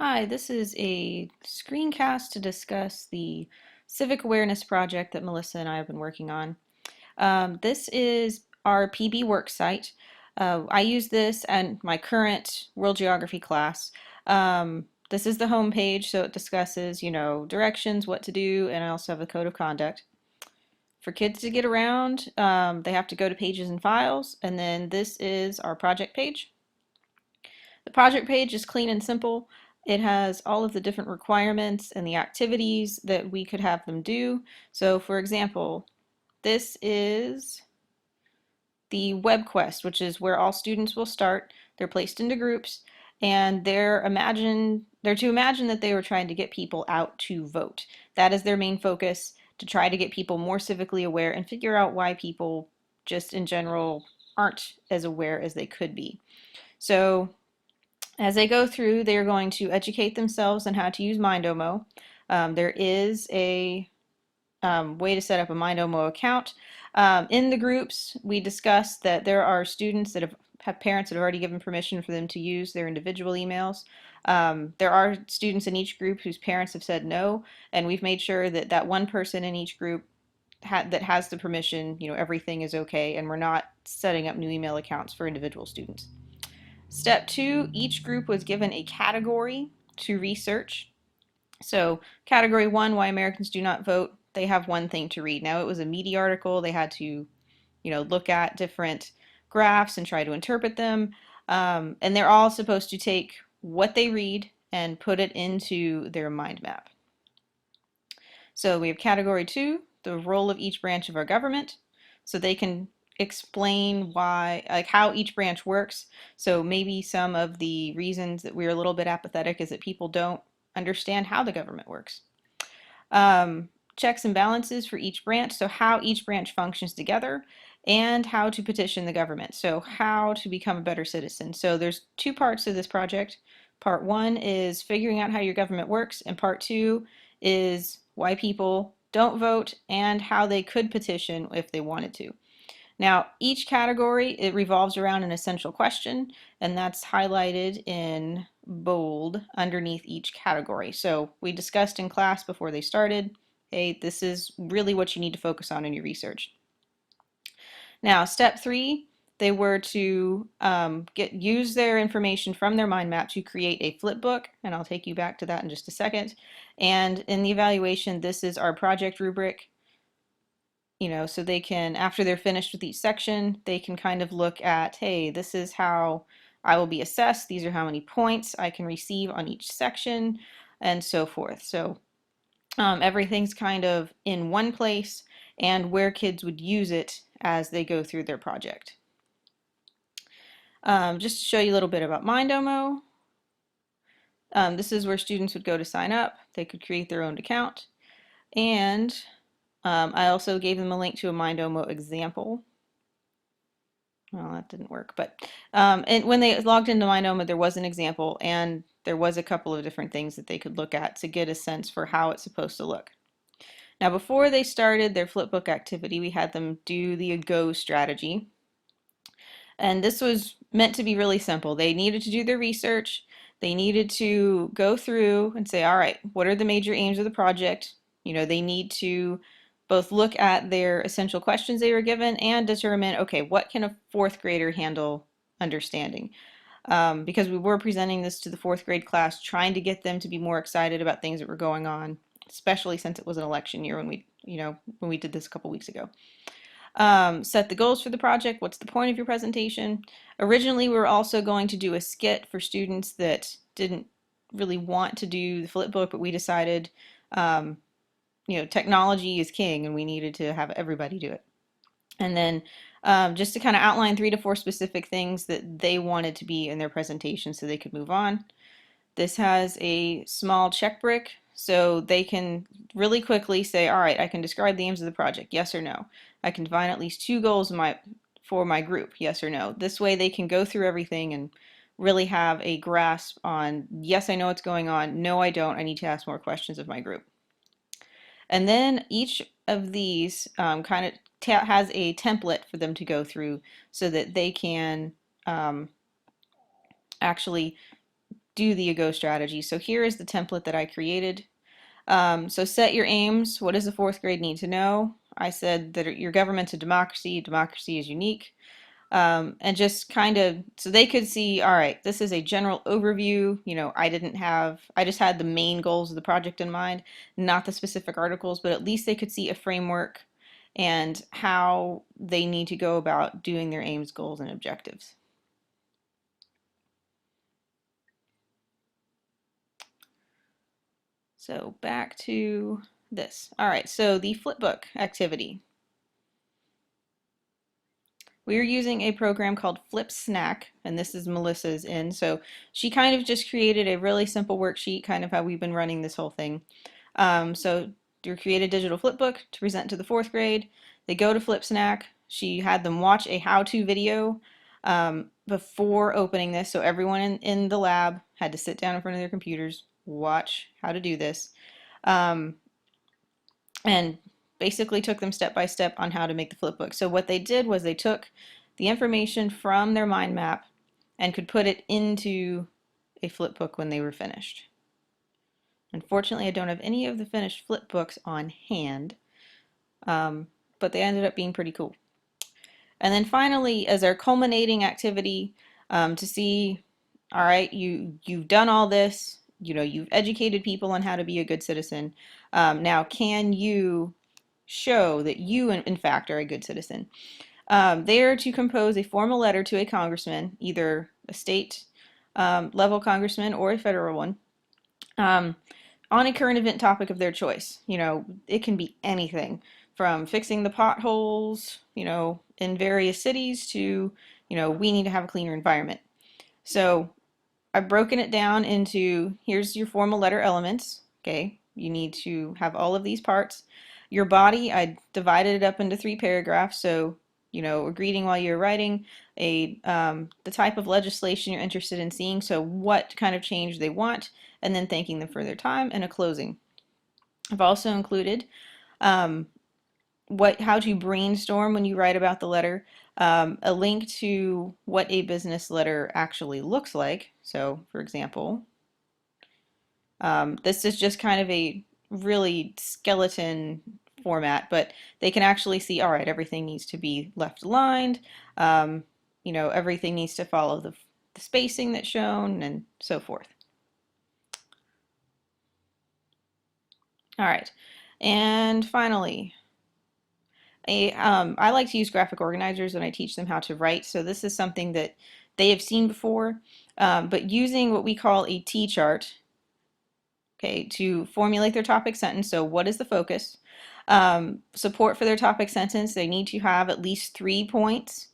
Hi, this is a screencast to discuss the Civic Awareness project that Melissa and I have been working on. This is our PB work site. I use this in my current world geography class. This is the home page, so it discusses, directions, what to do, and I also have a code of conduct. For kids to get around, they have to go to pages and files, and then this is our project page. The project page is clean and simple. It has all of the different requirements and the activities that we could have them do. So for example, this is the web quest, which is where all students will start. They're placed into groups and they're to imagine that they were trying to get people out to vote. That is their main focus, to try to get people more civically aware and figure out why people just in general aren't as aware as they could be. So as they go through, they are going to educate themselves on how to use MindOmo. There is a way to set up a MindOmo account. In the groups, we discussed that there are students that have parents that have already given permission for them to use their individual emails. There are students in each group whose parents have said no, and we've made sure that that one person in each group that has the permission, everything is okay, and we're not setting up new email accounts for individual students. Step 2, each group was given a category to research. So category 1, why Americans do not vote, they have one thing to read. Now it was a meaty article. They had to, look at different graphs and try to interpret them. And they're all supposed to take what they read and put it into their mind map. So we have category 2, the role of each branch of our government. So they can explain why, like how each branch works. So maybe some of the reasons that we're a little bit apathetic is that people don't understand how the government works. Checks and balances for each branch, so how each branch functions together, and how to petition the government, so how to become a better citizen. So there's two parts of this project. Part 1 is figuring out how your government works, and part 2 is why people don't vote and how they could petition if they wanted to. Now, each category, it revolves around an essential question, and that's highlighted in bold underneath each category. So we discussed in class before they started, hey, this is really what you need to focus on in your research. Now, step 3, they were to use their information from their mind map to create a flip book, and I'll take you back to that in just a second. And in the evaluation, this is our project rubric. So they can, after they're finished with each section, they can kind of look at, hey, this is how I will be assessed. These are how many points I can receive on each section, and so forth. So everything's kind of in one place and where kids would use it as they go through their project. Just to show you a little bit about MindOmo, this is where students would go to sign up. They could create their own account, and I also gave them a link to a MindOmo example. Well, that didn't work, but and when they logged into MindOmo, there was an example, and there was a couple of different things that they could look at to get a sense for how it's supposed to look. Now, before they started their flipbook activity, we had them do the go strategy. And this was meant to be really simple. They needed to do their research. They needed to go through and say, all right, what are the major aims of the project? They need to both look at their essential questions they were given and determine, okay, what can a fourth grader handle understanding? Because we were presenting this to the fourth grade class, trying to get them to be more excited about things that were going on, especially since it was an election year when we did this a couple weeks ago. Set the goals for the project. What's the point of your presentation? Originally, we were also going to do a skit for students that didn't really want to do the flipbook, but we decided, technology is king and we needed to have everybody do it. And then just to kind of outline 3 to 4 specific things that they wanted to be in their presentation so they could move on. This has a small check brick, so they can really quickly say, all right, I can describe the aims of the project, yes or no. I can define at least 2 goals for my group, yes or no. This way they can go through everything and really have a grasp on, yes, I know what's going on, no, I don't, I need to ask more questions of my group. And then each of these kind of has a template for them to go through so that they can actually do the AGO strategy. So here is the template that I created. So set your aims. What does the fourth grade need to know? I said that your government's a democracy. Democracy is unique. And just kind of so they could see, all right, this is a general overview. I just had the main goals of the project in mind, not the specific articles, but at least they could see a framework and how they need to go about doing their aims, goals, and objectives. So back to this. All right, so the flipbook activity. We're using a program called Flip Snack, and this is Melissa's in. So she kind of just created a really simple worksheet, kind of how we've been running this whole thing. So you create a digital flipbook to present to the fourth grade. They go to Flip Snack. She had them watch a how-to video before opening this. So everyone in the lab had to sit down in front of their computers, watch how to do this, and basically took them step by step on how to make the flipbook. So what they did was they took the information from their mind map and could put it into a flipbook when they were finished. Unfortunately, I don't have any of the finished flipbooks on hand, but they ended up being pretty cool. And then finally, as our culminating activity, to see, all right, you've done all this, you've educated people on how to be a good citizen. Now, can you show that you, in fact, are a good citizen? They are to compose a formal letter to a congressman, either a state level congressman or a federal one, on a current event topic of their choice. It can be anything from fixing the potholes, in various cities to, we need to have a cleaner environment. So I've broken it down into, here's your formal letter elements. Okay, you need to have all of these parts. Your body, I divided it up into 3 paragraphs. So, a greeting while you're writing, the type of legislation you're interested in seeing, so what kind of change they want, and then thanking them for their time, and a closing. I've also included how to brainstorm when you write about the letter, a link to what a business letter actually looks like. So, for example, this is just kind of a really skeleton format, but they can actually see, all right, everything needs to be left aligned, everything needs to follow the spacing that's shown, and so forth. All right, and finally, I like to use graphic organizers when I teach them how to write. So this is something that they have seen before, but using what we call a T-chart, okay, to formulate their topic sentence. So what is the focus? Support for their topic sentence, they need to have at least 3 points.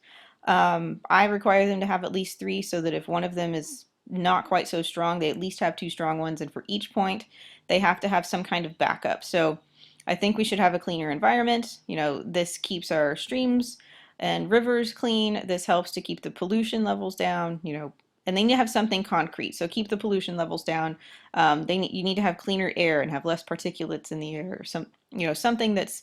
I require them to have at least 3 so that if one of them is not quite so strong, they at least have 2 strong ones, and for each point, they have to have some kind of backup. So I think we should have a cleaner environment. This keeps our streams and rivers clean. This helps to keep the pollution levels down, and they need to have something concrete. So keep the pollution levels down. You need to have cleaner air and have less particulates in the air. Something that's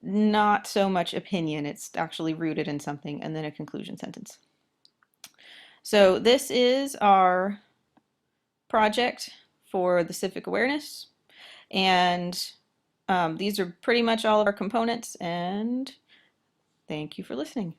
not so much opinion. It's actually rooted in something, and then a conclusion sentence. So this is our project for the civic awareness, and these are pretty much all of our components, and thank you for listening.